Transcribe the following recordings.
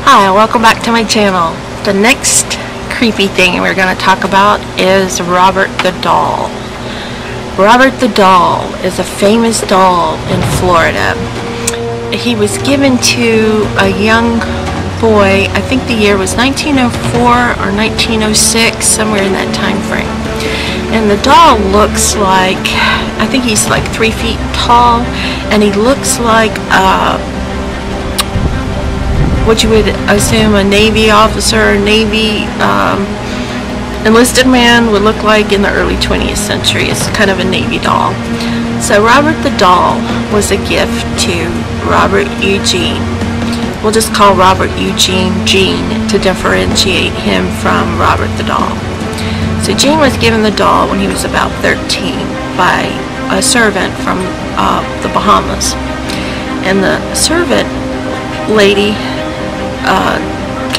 Hi, welcome back to my channel. The next creepy thing we're going to talk about is Robert the Doll. Robert the Doll is a famous doll in Florida. He was given to a young boy, I think the year was 1904 or 1906, somewhere in that time frame. And the doll looks like, I think he's like 3 feet tall, and he looks like what you would assume a Navy officer, Navy enlisted man would look like in the early 20th century. It's kind of a Navy doll. So Robert the Doll was a gift to Robert Eugene. We'll just call Robert Eugene Gene to differentiate him from Robert the Doll. So Gene was given the doll when he was about 13 by a servant from the Bahamas. And the servant lady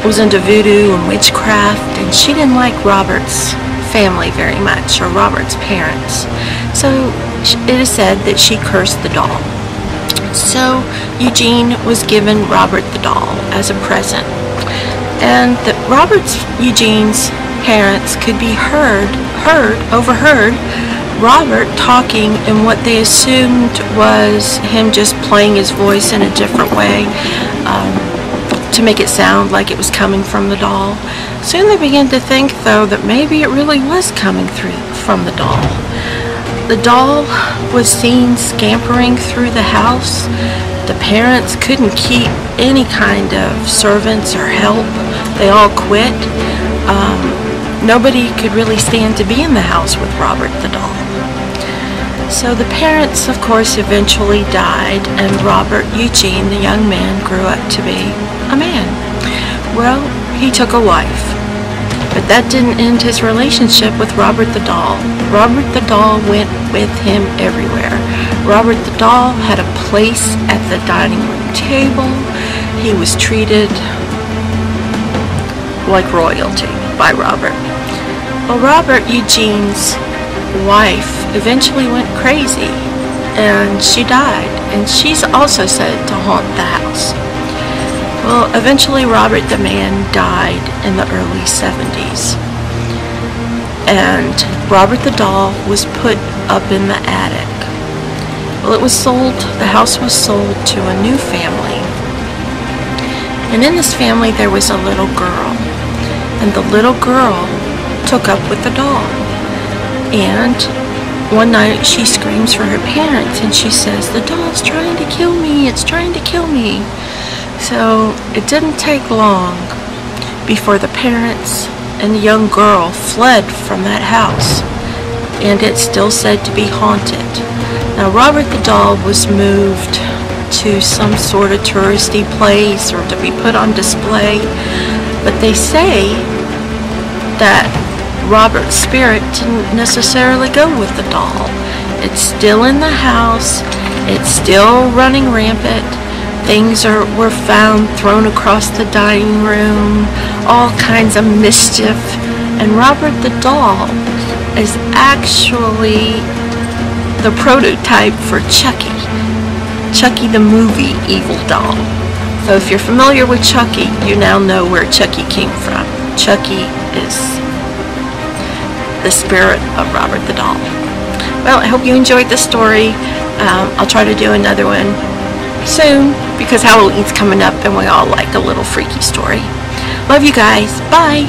was into voodoo and witchcraft, and she didn't like Robert's family very much, or Robert's parents. So it is said that she cursed the doll. So Eugene was given Robert the Doll as a present. And that Eugene's parents could be overheard Robert talking in what they assumed was him just playing his voice in a different way to make it sound like it was coming from the doll. Soon they began to think, though, that maybe it really was coming from the doll. The doll was seen scampering through the house. The parents couldn't keep any kind of servants or help. They all quit. Nobody could really stand to be in the house with Robert the Doll. So the parents, of course, eventually died, and Robert Eugene, the young man, grew up to be a man. Well, he took a wife, but that didn't end his relationship with Robert the Doll. Robert the Doll went with him everywhere. Robert the Doll had a place at the dining room table. He was treated like royalty by Robert. Well, Robert Eugene's wife eventually went crazy, and she died, and she's also said to haunt the house. Well, eventually Robert the man died in the early 70s, and Robert the Doll was put up in the attic. Well, it was sold, the house was sold to a new family, and in this family there was a little girl, and the little girl took up with the doll. And one night she screams for her parents, and she says, "The doll's trying to kill me, it's trying to kill me." So it didn't take long before the parents and the young girl fled from that house, and it's still said to be haunted. Now Robert the Doll was moved to some sort of touristy place or to be put on display, but they say that Robert's spirit didn't necessarily go with the doll. It's still in the house, it's still running rampant. Things were found thrown across the dining room, all kinds of mischief, and Robert the Doll is actually the prototype for Chucky. Chucky the movie evil doll. So if you're familiar with Chucky, you now know where Chucky came from. Chucky is the spirit of Robert the Doll. Well, I hope you enjoyed the story. I'll try to do another one soon, because Halloween's coming up and we all like a little freaky story. Love you guys. Bye.